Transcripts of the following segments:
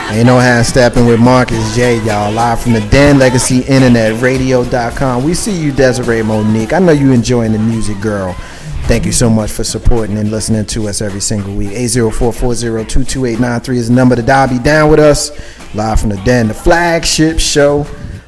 Ain't no half stepping with Marcus J, y'all. Live from the Den, Legacy Internet Radio.com. We see you, Desiree Monique. I know you enjoying the music, girl. Thank you so much for supporting and listening to us every single week. 804-402-2893 is the number to dial. Be down with us. Live from the Den, the flagship show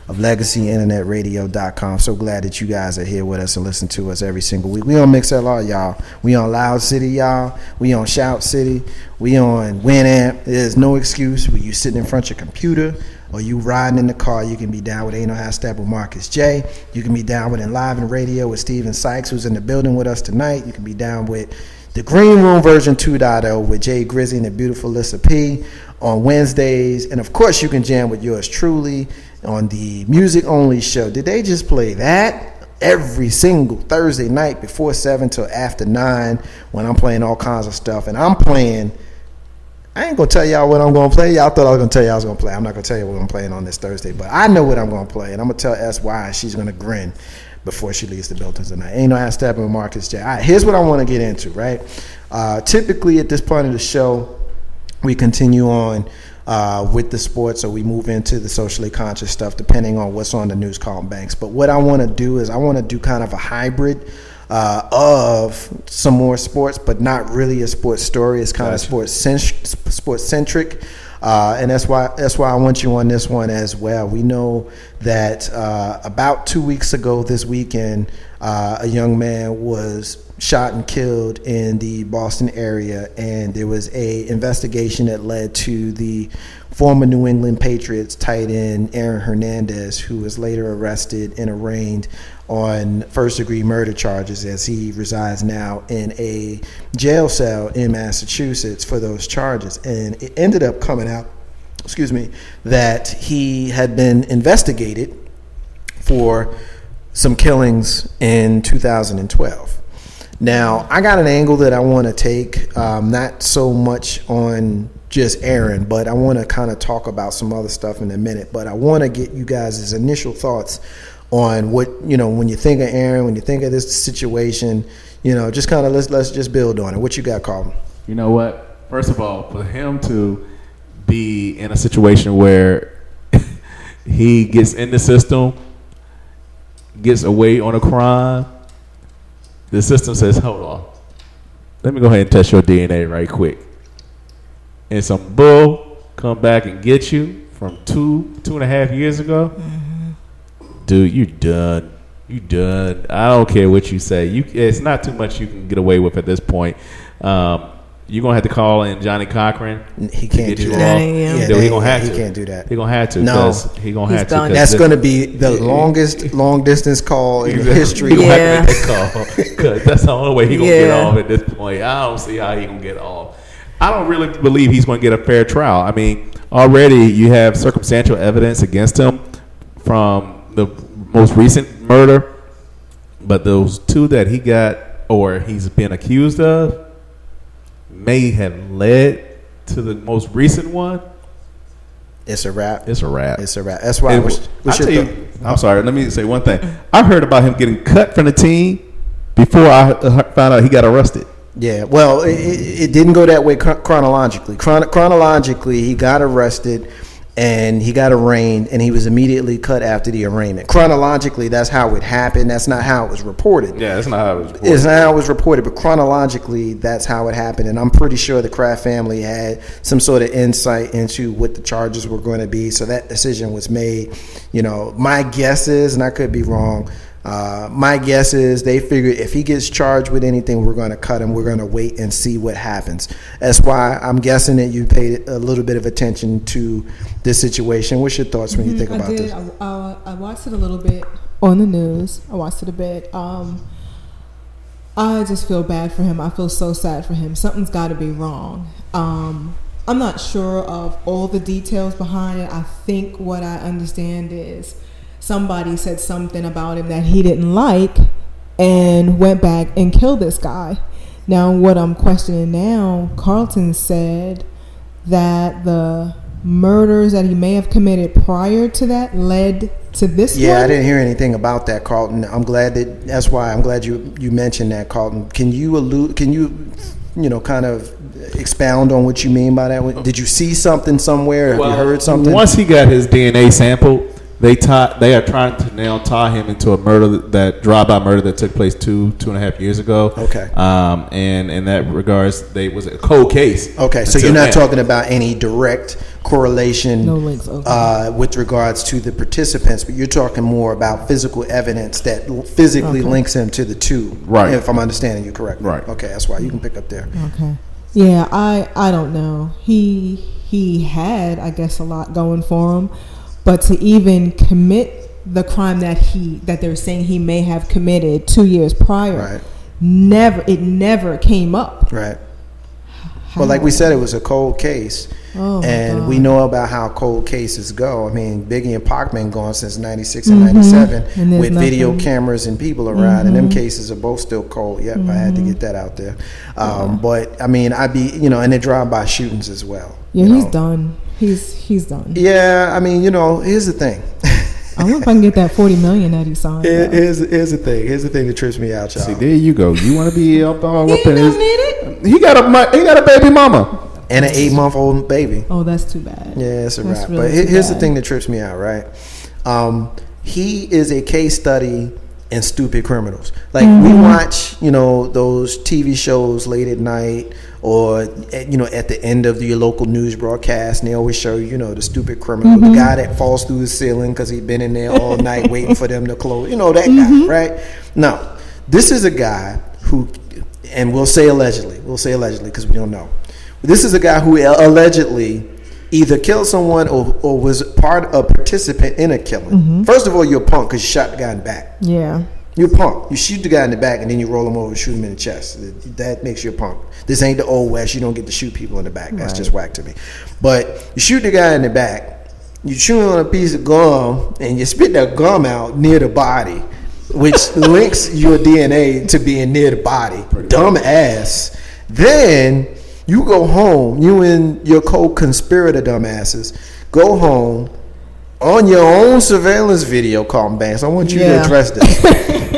of LegacyInternetRadio.com. So glad that you guys are here with us and listen to us every single week. We on MixLR, y'all. We on Loud City, y'all. We on Shout City. We on Winamp. There's no excuse when you sitting in front of your computer or you riding in the car. You can be down with Ain't No Half Step with Marcus J. You can be down with Live and Radio with Steven Sykes, who's in the building with us tonight. You can be down with the Green Room version 2.0 with Jay Grizzy and the beautiful Lissa P on Wednesdays. And of course, you can jam with yours truly on the Music Only show. Did they just play that? Every single Thursday night before 7 till after 9 when I'm playing all kinds of stuff. And I'm playing, I ain't going to tell y'all what I'm going to play. Y'all thought I was going to tell y'all I was going to play. I'm not going to tell you what I'm playing on this Thursday, but I know what I'm going to play. And I'm going to tell S.Y. and she's going to grin before she leaves the building tonight. Ain't no half stepping with Marcus J. All right, here's what I want to get into, right? Typically at this point of the show, we continue on with the sports, so we move into the socially conscious stuff depending on what's on the news, Carlton Banks. But what I want to do is I want to do kind of a hybrid of some more sports, but not really a sports story. It's kind of sports centric, and that's why I want you on this one as well. We know that about 2 weeks ago this weekend, a young man was shot and killed in the Boston area, and there was a investigation that led to the former New England Patriots tight end Aaron Hernandez, who was later arrested and arraigned on first-degree murder charges as he resides now in a jail cell in Massachusetts for those charges. And it ended up coming out, that he had been investigated for some killings in 2012. Now, I got an angle that I want to take, not so much on just Aaron, but I want to kind of talk about some other stuff in a minute. But I want to get you guys' initial thoughts on what, when you think of Aaron, when you think of this situation, just kind of let's just build on it. What you got, Carlton? You know what? First of all, for him to be in a situation where he gets in the system, gets away on a crime, the system says, hold on, let me go ahead and test your DNA right quick. And some bull come back and get you from two and a half years ago. Mm-hmm. Dude, you done. You done. I don't care what you say. It's not too much you can get away with at this point. You're going to have to call in Johnny Cochran. He can't do that. He's going to have to. He can't do that. He's going to have to. No. He's going to have to. That's going to be the longest long-distance call in the history. He's going to have to make that call. Because that's the only way he's going to get off at this point. I don't see how he's going to get off. I don't really believe he's going to get a fair trial. I mean, already you have circumstantial evidence against him from the most recent murder. But those two that he got or he's been accused of may have led to the most recent one. It's a wrap. It's a wrap. That's why I'm sorry. Let me say one thing. I heard about him getting cut from the team before I found out he got arrested. Yeah, well, it didn't go that way chronologically. Chronologically, he got arrested and he got arraigned, and he was immediately cut after the arraignment. Chronologically, that's how it happened. That's not how it was reported. Yeah, that's not how it was reported. It's not how it was reported, but chronologically, that's how it happened. And I'm pretty sure the Kraft family had some sort of insight into what the charges were going to be, so that decision was made. My guess is, and I could be wrong, my guess is they figured if he gets charged with anything, we're going to cut him. We're going to wait and see what happens. That's why I'm guessing that you paid a little bit of attention to this situation. What's your thoughts when you think about this? I watched it a little bit on the news. I watched it a bit. I just feel bad for him. I feel so sad for him. Something's got to be wrong. I'm not sure of all the details behind it. I think what I understand is somebody said something about him that he didn't like and went back and killed this guy. Now, what I'm questioning now, Carlton said that the murders that he may have committed prior to that led to this one? I didn't hear anything about that, Carlton. I'm glad you mentioned that, Carlton. Can you kind of expound on what you mean by that? Did you see something somewhere? Have you heard something? Once he got his DNA sampled, they are trying to now tie him into a murder, that drive-by murder that took place two and a half years ago. Okay. And in that regards, they was a cold case. Okay, so you're not talking about any direct correlation no links, okay. With regards to the participants, but you're talking more about physical evidence that physically links him to the two. Right. If I'm understanding you correctly. Right. Okay, that's why you can pick up there. Okay. Yeah, I don't know. He had, I guess, a lot going for him. But to even commit the crime that they're saying he may have committed 2 years prior, Right. it never came up. Right. Well, like we said, it was a cold case. Oh, and God. we know about how cold cases go. I mean, Biggie and Pac been gone since 96 and 97 And with there's video nothing. cameras and people around. And them cases are both still cold. Yep, I had to get that out there. But, I mean, and they drive-by shootings as well. Yeah, you he's know. done. He's done. Yeah, I mean, here's the thing. I wonder if I can get that $40 million that he signed. Here's the thing. Here's the thing that trips me out, y'all. See, there you go. You want to be up in He his... don't need it. He got a baby mama. And an 8-month-old baby. Oh, that's too bad. Yeah, it's a That's wrap. really But too here's the bad. thing that trips me out, right? He is a case study in stupid criminals. Like we watch, those TV shows late at night, or at the end of your local news broadcast, and they always show the stupid criminal, the guy that falls through the ceiling because he's been in there all night waiting for them to close. That guy, right? No, this is a guy who, and we'll say allegedly because we don't know. This is a guy who allegedly either killed someone or was a participant in a killing. First of all, you're a punk because you shot the guy in the back. Yeah. You're a punk. You shoot the guy in the back and then you roll him over and shoot him in the chest. That makes you a punk. This ain't the old West. You don't get to shoot people in the back. That's just whack to me. But you shoot the guy in the back, you chew on a piece of gum, and you spit that gum out near the body, which links your DNA to being near the body. Dumb ass. Then you go home, you and your co-conspirator dumbasses go home on your own surveillance video, Carlton Banks. I want you to address this.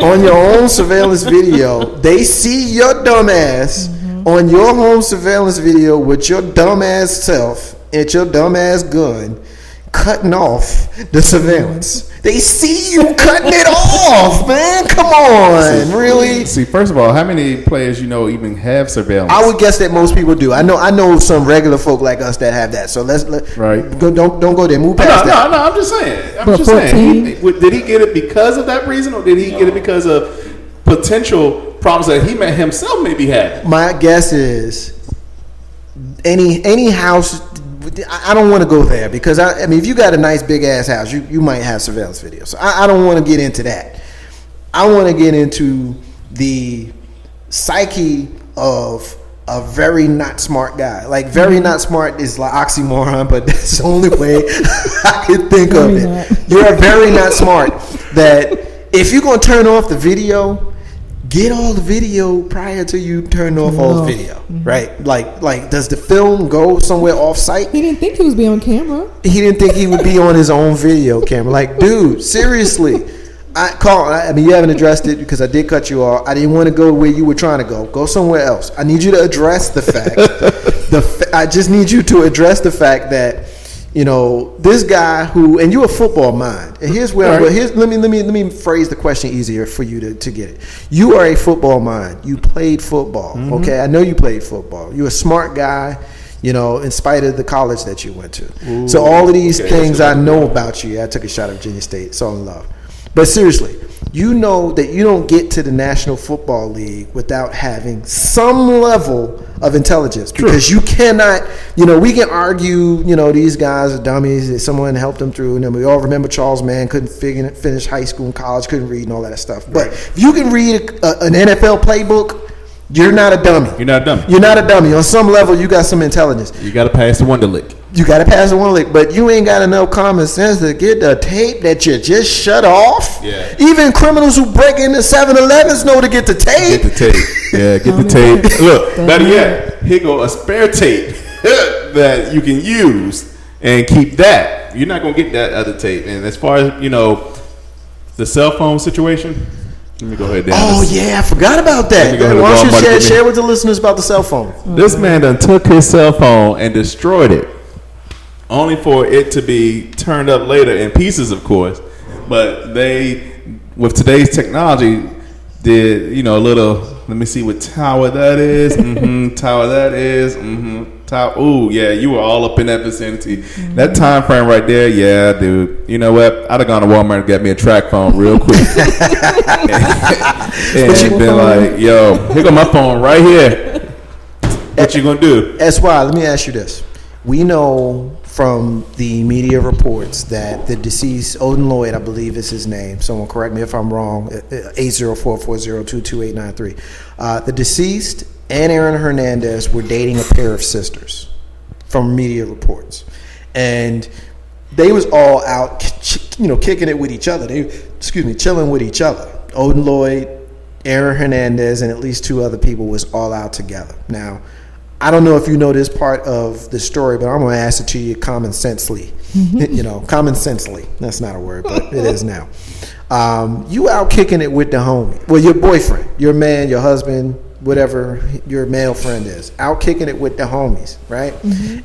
On your own surveillance video, they see your dumbass on your home surveillance video with your dumbass self and your dumbass gun cutting off the surveillance. They see you cutting it off, man. Come on, really? See, first of all, how many players even have surveillance? I would guess that most people do. I know some regular folk like us that have that. So let's right. Don't go there. Move past that. No. I'm just saying. Did he get it because of that reason, or did he get it because of potential problems that he himself may be having? My guess is any house. I don't want to go there because I mean, if you got a nice big ass house, you might have surveillance video. So I don't want to get into that. I want to get into the psyche of a very not smart guy. Like very not smart is like oxymoron, but that's the only way I can think of it. You're very not smart. That if you're gonna turn off the video, get all the video prior to you turn off all the video, right? Like, does the film go somewhere off site? He didn't think he was be on camera. He didn't think he would be on his own video camera. Like, dude, seriously. I mean, you haven't addressed it because I did cut you off. I didn't want to go where you were trying to go. Go somewhere else. I need you to address the fact. I just need you to address the fact that, this guy who, and you're a football mind. And here's where, let me phrase the question easier for you to get it. You are a football mind. You played football. Okay, I know you played football. You're a smart guy. In spite of the college that you went to. Ooh, so all of these things I know about you. I took a shot at Virginia State. It's all in love. But seriously, you know that you don't get to the National Football League without having some level of intelligence. Because you cannot, we can argue, these guys are dummies, that someone helped them through. And then we all remember Charles Mann couldn't finish high school and college, couldn't read and all that stuff. But if you can read an NFL playbook, you're not a dummy. You're not a dummy. You're not a dummy. On some level, you got some intelligence. You got to pass the wonder lick. You got to pass the one lick, but you ain't got enough common sense to get the tape that you just shut off. Yeah. Even criminals who break into 7-Elevens know to get the tape. Get the tape. Yeah, get the tape. Look, better yet, here go a spare tape that you can use and keep that. You're not going to get that other tape. And as far as, the cell phone situation, Let me go ahead down. Oh yeah, I forgot about that. Go Why don't Walmart you and share with the listeners about the cell phone? This man done took his cell phone and destroyed it, only for it to be turned up later in pieces, of course. But they, with today's technology, did a little. Let me see what tower that is. Tower that is. Tower. Ooh, yeah, you were all up in that vicinity. That time frame right there, yeah, dude. You know what? I'd have gone to Walmart and got me a track phone real quick, and been like, "Yo, here go my phone right here. What you gonna do?" SY, let me ask you this. We know from the media reports that the deceased, Odin Lloyd, I believe is his name. Someone correct me if I'm wrong, 804-402-2893. The deceased and Aaron Hernandez were dating a pair of sisters from media reports. And they was all out, kicking it with each other. Chilling with each other. Odin Lloyd, Aaron Hernandez, and at least two other people was all out together. Now, I don't know if you know this part of the story, but I'm going to ask it to you common sensely. Common sensely. That's not a word, but it is now. You out kicking it with the homie. Well, your boyfriend, your man, your husband, whatever your male friend is, out kicking it with the homies, right?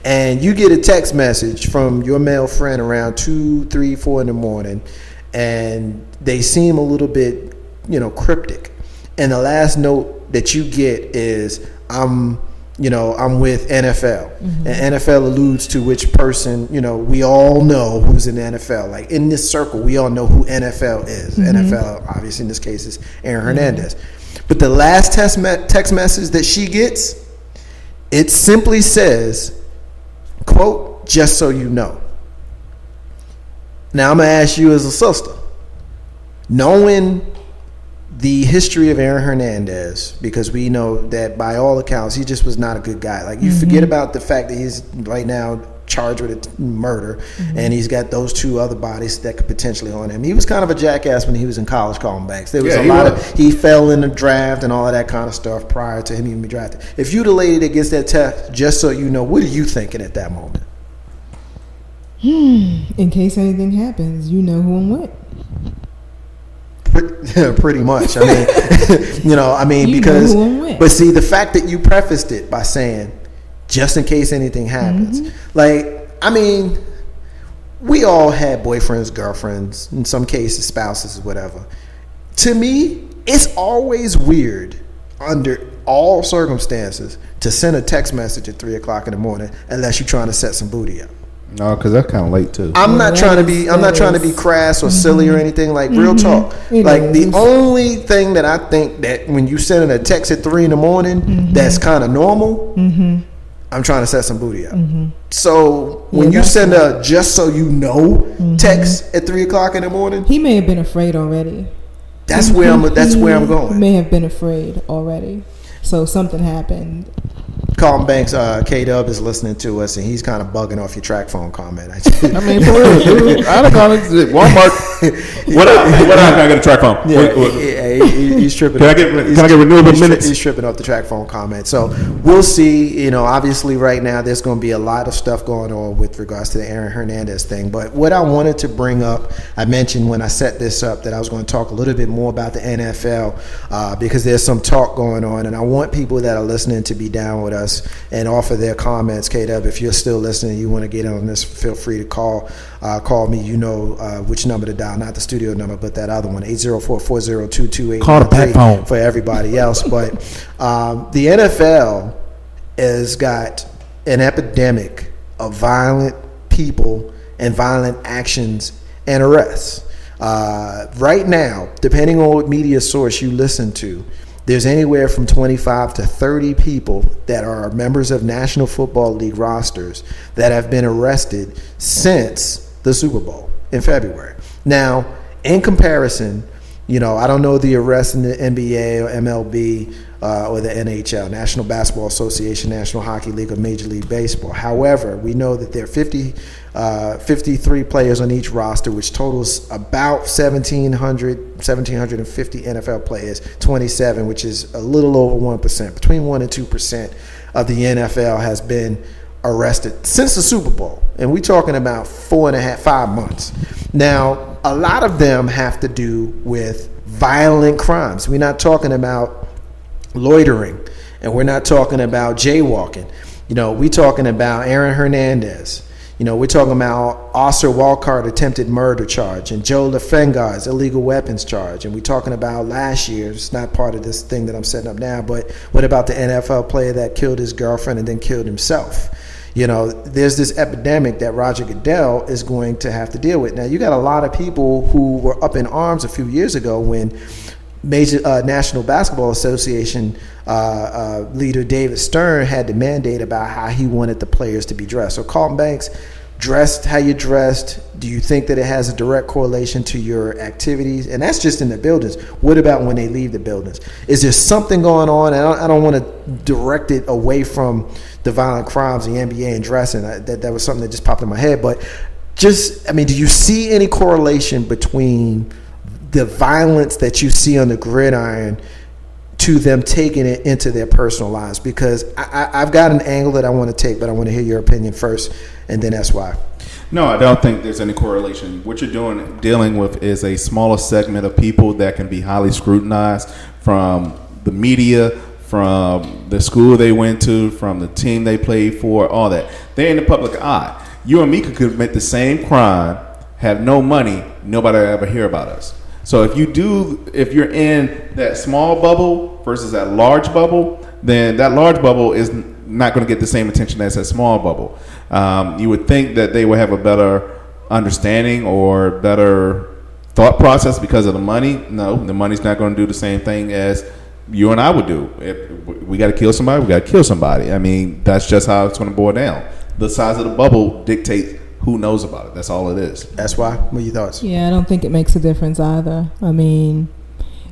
And you get a text message from your male friend around 2, 3, 4 in the morning, and they seem a little bit, cryptic. And the last note that you get is, I'm with NFL. And NFL alludes to which person, we all know who's in the NFL. Like in this circle, we all know who NFL is. NFL, obviously in this case, is Aaron Hernandez. But the last text message that she gets, it simply says, quote, "just so you know." Now I'm going to ask you as a sister, knowing the history of Aaron Hernandez, because we know that by all accounts, he just was not a good guy. Like, you forget about the fact that he's right now charged with a murder, and he's got those two other bodies that could potentially on him. He was kind of a jackass when he was in college calling banks. There was he fell in the draft and all of that kind of stuff prior to him even being drafted. If you the lady that gets that text, just so you know, what are you thinking at that moment? In case anything happens, you know who I'm with. Pretty much. Because, but see, the fact that you prefaced it by saying, just in case anything happens, we all had boyfriends, girlfriends, in some cases spouses, whatever. To me, it's always weird under all circumstances to send a text message at 3 o'clock in the morning unless you're trying to set some booty up. No, because that's kind of late too. I'm not trying to be crass or silly or anything. Like, real talk. The only thing that I think that when you send a text at 3 in the morning, that's kind of normal. I'm trying to set some booty up. So when you send a "just so you know" text at 3 o'clock in the morning, he may have been afraid already. That's where I'm going. He may have been afraid already. So something happened. Carlton Banks, K-Dub is listening to us, and he's kind of bugging off your track phone comment. For real, dude. I don't call it Walmart. What I get a track phone? He's tripping. Can I get renewable minutes? He's tripping off the track phone comment. So we'll see. Obviously right now there's going to be a lot of stuff going on with regards to the Aaron Hernandez thing. But what I wanted to bring up, I mentioned when I set this up that I was going to talk a little bit more about the NFL because there's some talk going on, and I want people that are listening to be down with us and offer their comments. K-Dub, if you're still listening, you want to get on this, feel free to call me. You know which number to dial, not the studio number, but that other one, 804-402-2893. Call the back phone for everybody else. But the NFL has got an epidemic of violent people and violent actions and arrests. Right now, depending on what media source you listen to, there's anywhere from 25 to 30 people that are members of National Football League rosters that have been arrested since the Super Bowl in February. Now, in comparison, I don't know the arrests in the NBA or MLB or the NHL, National Basketball Association, National Hockey League, or Major League Baseball. However, we know that there are 53 players on each roster, which totals about 1,750 NFL players, 27, which is a little over 1%. Between 1 and 2% of the NFL has been arrested since the Super Bowl. And we're talking about 4.5, 5 months. Now, a lot of them have to do with violent crimes. We're not talking about loitering, and we're not talking about jaywalking. We're talking about Aaron Hernandez. We're talking about Oscar Walcott attempted murder charge and Joe Lefengar's illegal weapons charge. And we're talking about last year, it's not part of this thing that I'm setting up now, but what about the NFL player that killed his girlfriend and then killed himself? There's this epidemic that Roger Goodell is going to have to deal with. Now, you got a lot of people who were up in arms a few years ago when Major National Basketball Association leader David Stern had the mandate about how he wanted the players to be dressed. So Carlton Banks, dressed how you dressed, do you think that it has a direct correlation to your activities? And that's just in the buildings. What about when they leave the buildings? Is there something going on? And I don't want to direct it away from the violent crimes, the NBA, and dressing. That was something that just popped in my head. But do you see any correlation between the violence that you see on the gridiron to them taking it into their personal lives? Because I've got an angle that I want to take, but I want to hear your opinion first, and then that's why. No, I don't think there's any correlation. What you're dealing with is a smaller segment of people that can be highly scrutinized from the media, from the school they went to, from the team they played for, all that. They're in the public eye. You and me could commit the same crime, have no money, nobody will ever hear about us. So if you're in that small bubble versus that large bubble, then that large bubble is not going to get the same attention as that small bubble. You would think that they would have a better understanding or better thought process because of the money. No, the money's not going to do the same thing as you and I would do. If we got to kill somebody, we got to kill somebody. I mean, that's just how it's going to boil down. The size of the bubble dictates who knows about it. That's all it is. That's why. What are your thoughts? Yeah, I don't think it makes a difference either. I mean,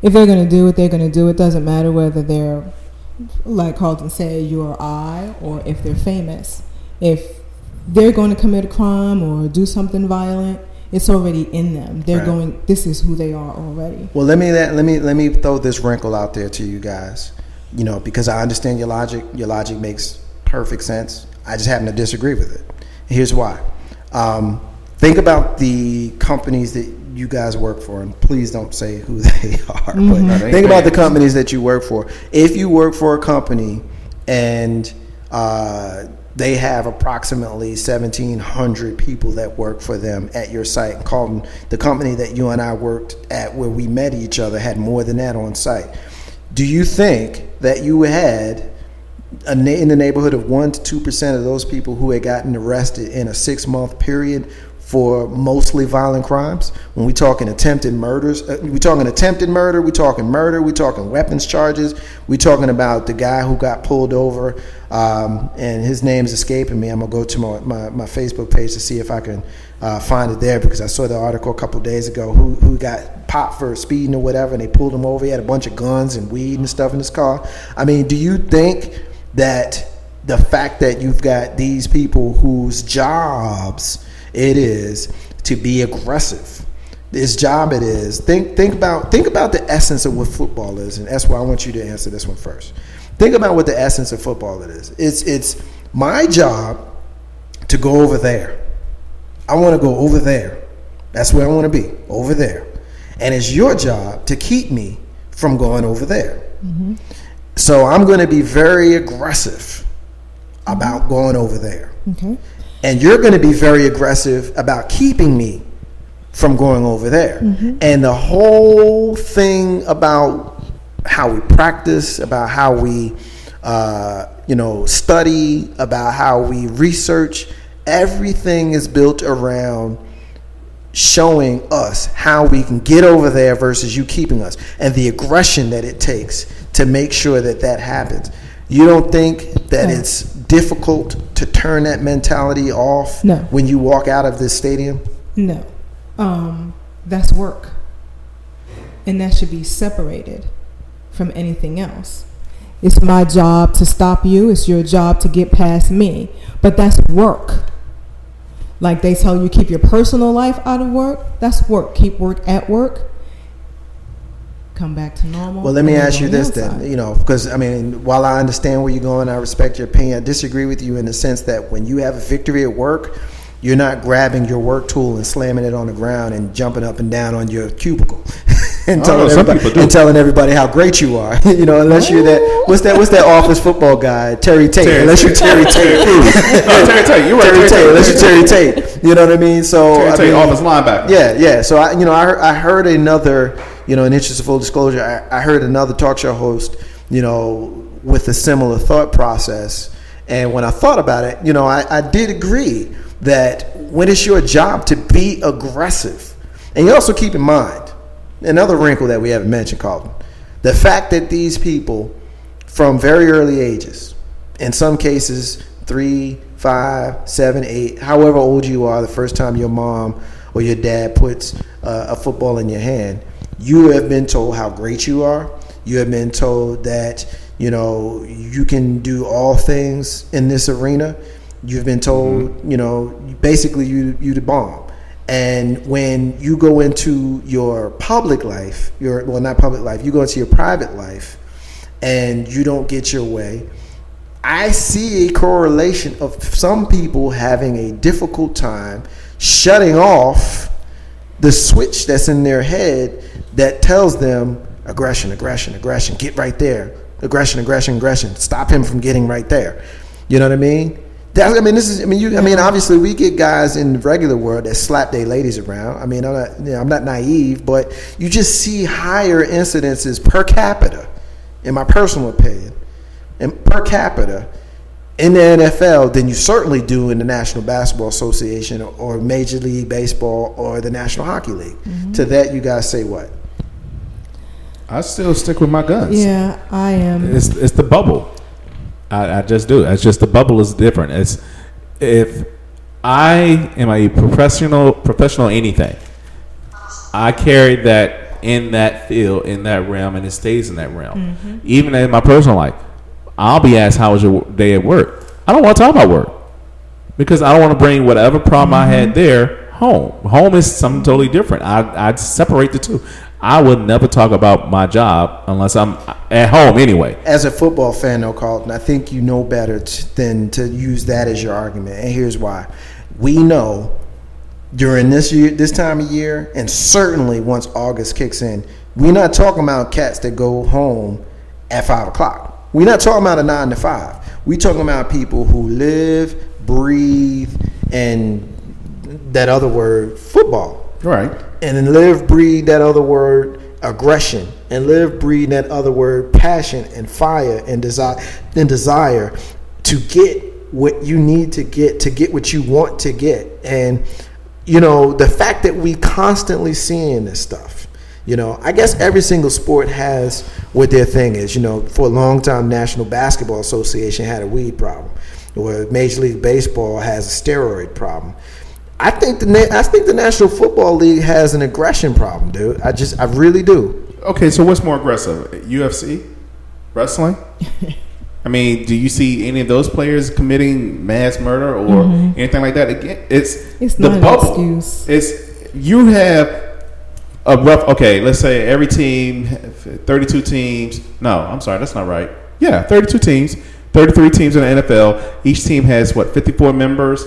if they're going to do what they're going to do, it doesn't matter whether they're, like Carlton said, you or I, or if they're famous. If they're going to commit a crime or do something violent, it's already in them. They're right. going. This is who they are already. Well, let me throw this wrinkle out there to you guys. Because I understand your logic. Your logic makes perfect sense. I just happen to disagree with it. Here's why. Think about the companies that you guys work for, and please don't say who they are. Mm-hmm. But think about the companies that you work for. If you work for a company and they have approximately 1,700 people that work for them at your site, Carlton, the company that you and I worked at where we met each other had more than that on site. Do you think that you had in the neighborhood of 1 to 2% of those people who had gotten arrested in a 6-month period for mostly violent crimes? When we're talking attempted murders, we're talking attempted murder, we're talking weapons charges, we're talking about the guy who got pulled over, and his name's escaping me. I'm gonna go to my Facebook page to see if I can find it there, because I saw the article a couple of days ago who got popped for speeding or whatever, and they pulled him over. He had a bunch of guns and weed and stuff in his car. I mean, do you think that the fact that you've got these people whose jobs it is to be aggressive, this job it is, think about the essence of what football is, and that's why I want you to answer this one first. Think about what the essence of football it is. It's my job to go over there. I want to go over there. That's where I want to be, over there. And it's your job to keep me from going over there. Mm-hmm. So I'm going to be very aggressive about going over there. Okay. And you're going to be very aggressive about keeping me from going over there. Mm-hmm. And the whole thing about how we practice, about how we study, about how we research, everything is built around showing us how we can get over there versus you keeping us, and the aggression that it takes to make sure that happens. You don't think that it's difficult to turn that mentality off when you walk out of this stadium? No. That's work. And that should be separated from anything else. It's my job to stop you. It's your job to get past me. But that's work. Like they tell you, keep your personal life out of work. That's work. Keep work at work. Come back to normal. Well, let me ask you this then, because while I understand where you're going, I respect your opinion. I disagree with you in the sense that when you have a victory at work, you're not grabbing your work tool and slamming it on the ground and jumping up and down on your cubicle. and some people do. and telling everybody how great you are. Unless you're that. What's that office football guy, Terry Tate? Unless you're Terry Tate. No, Terry Tate. You're right. Terry Tate. Unless you're Terry Tate. You know what I mean? So Terry Tate, office linebacker. Yeah. So I heard another. In interest of full disclosure, I heard another talk show host. With a similar thought process, and when I thought about it, I did agree that when it's your job to be aggressive, and you also keep in mind another wrinkle that we haven't mentioned, Carlton, the fact that these people from very early ages, in some cases 3, 5, 7, 8, however old you are, the first time your mom or your dad puts a football in your hand, you have been told how great you are. You have been told that you can do all things in this arena. You've been told, basically you the bomb. And when you go into your public life, not public life, you go into your private life and you don't get your way, I see a correlation of some people having a difficult time shutting off the switch that's in their head that tells them aggression, get right there. Aggression. Stop him from getting right there. You know what I mean? Obviously we get guys in the regular world that slap their ladies around. I'm not naive, but you just see higher incidences per capita, in my personal opinion, and per capita in the NFL than you certainly do in the National Basketball Association or Major League Baseball or the National Hockey League. Mm-hmm. To that, you guys say what? I still stick with my guns. Yeah, I am. It's the bubble. I just do. It's just the bubble is different. It's if I am a professional anything, I carry that in that field, in that realm, and it stays in that realm. Mm-hmm. Even in my personal life, I'll be asked, how was your day at work? I don't want to talk about work because I don't want to bring whatever problem I had there home. Home is something totally different. I'd separate the two. I would never talk about my job unless I'm at home anyway. As a football fan, though, Carlton, I think you know better than to use that as your argument. And here's why. We know during this time of year, and certainly once August kicks in, we're not talking about cats that go home at 5 o'clock. We're not talking about a 9 to 5. We're talking about people who live, breathe, and that other word, football. Right. And then live, breathe that other word, aggression, and live, breathe that other word, passion and fire and desire to get what you need to get what you want to get. And the fact that we constantly seeing this stuff, I guess every single sport has what their thing is. For a long time, National Basketball Association had a weed problem, or Major League Baseball has a steroid problem. I think the National Football League has an aggression problem, dude. I really do. Okay, so what's more aggressive? UFC? Wrestling? Do you see any of those players committing mass murder or anything like that? Again, it's the not bubble. An excuse. It's you have a rough. Okay, let's say every team, 32 teams. No, I'm sorry, that's not right. Yeah, 32 teams, 33 teams in the NFL. Each team has 54 members.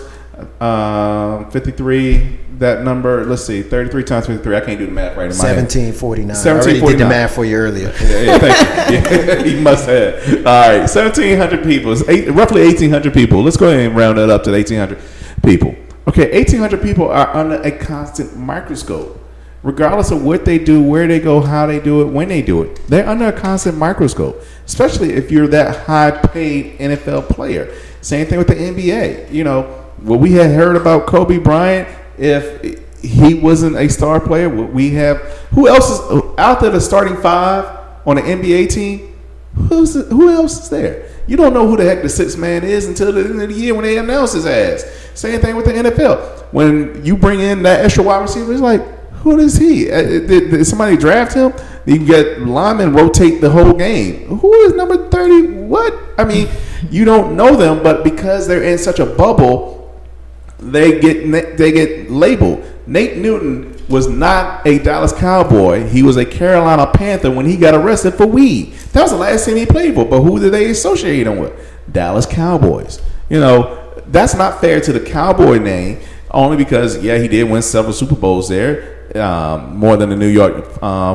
53, that number, let's see, 33 times 53, I can't do the math right in my head. 1749. I already did the math for you earlier. Yeah, thank you. He must have. All right, 1,700 people. It's roughly 1,800 people. Let's go ahead and round it up to 1,800 people. Okay, 1,800 people are under a constant microscope. Regardless of what they do, where they go, how they do it, when they do it. They're under a constant microscope, especially if you're that high-paid NFL player. Same thing with the NBA. What we had heard about Kobe Bryant, if he wasn't a star player, we have who else is out there? The starting 5 on the NBA team. Who else is there? You don't know who the heck the 6th man is until the end of the year when they announce his ass. Same thing with the NFL. When you bring in that extra wide receiver, it's like, who is he? Did somebody draft him? You can get linemen rotate the whole game. Who is number 30? What? You don't know them, but because they're in such a bubble, they get labeled. Nate Newton was not a Dallas Cowboy. He was a Carolina Panther when he got arrested for weed. That was the last team he played for. But who did they associate him with? Dallas Cowboys. That's not fair to the Cowboy name, only because, he did win several Super Bowls there. more than the New York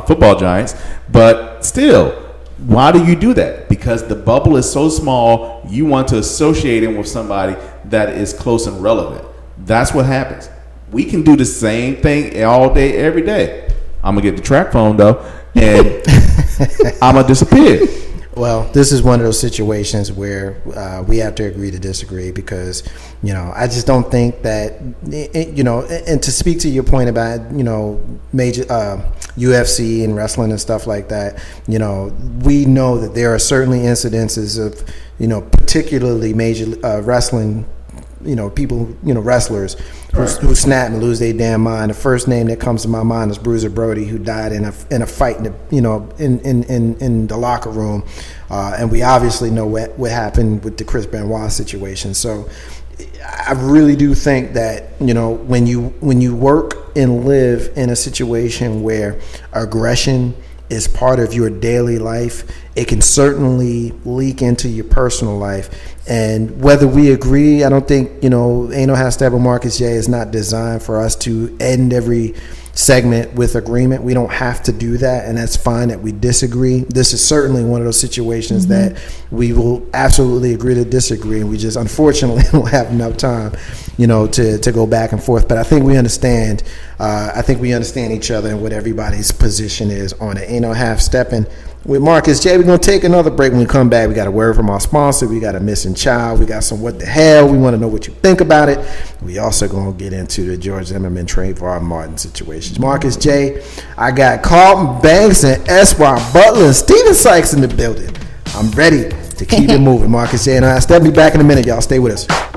football Giants. But still, why do you do that? Because the bubble is so small, you want to associate him with somebody that is close and relevant. That's what happens. We can do the same thing all day, every day. I'm going to get the track phone, though, and I'm going to disappear. Well, this is one of those situations where we have to agree to disagree because, I just don't think that, and to speak to your point about, major UFC and wrestling and stuff like that, we know that there are certainly incidences of, particularly major wrestling, people, wrestlers who snap and lose their damn mind. The first name that comes to my mind is Bruiser Brody, who died in a fight in the locker room, and we obviously know what happened with the Chris Benoit situation. So I really do think that when you work and live in a situation where aggression is part of your daily life, it can certainly leak into your personal life. And whether we agree, I don't think, Ain't No Half Step with Marcus J is not designed for us to end every segment with agreement. We don't have to do that, and that's fine that we disagree. This is certainly one of those situations that we will absolutely agree to disagree, and we just unfortunately don't have enough time, to go back and forth. But I think we understand. Each other and what everybody's position is on it. Ain't No Half Steppin' with Marcus J. We're going to take another break. When we come back, we got a word from our sponsor. We got a missing child. We got some what the hell. We want to know what you think about it. We also going to get into the George Zimmerman, Trayvon Martin situations. Marcus J. I got Carlton Banks and Esquire Butler and Steven Sykes in the building. I'm ready to keep it moving. Marcus J. and I. Step me back in a minute, y'all. Stay with us.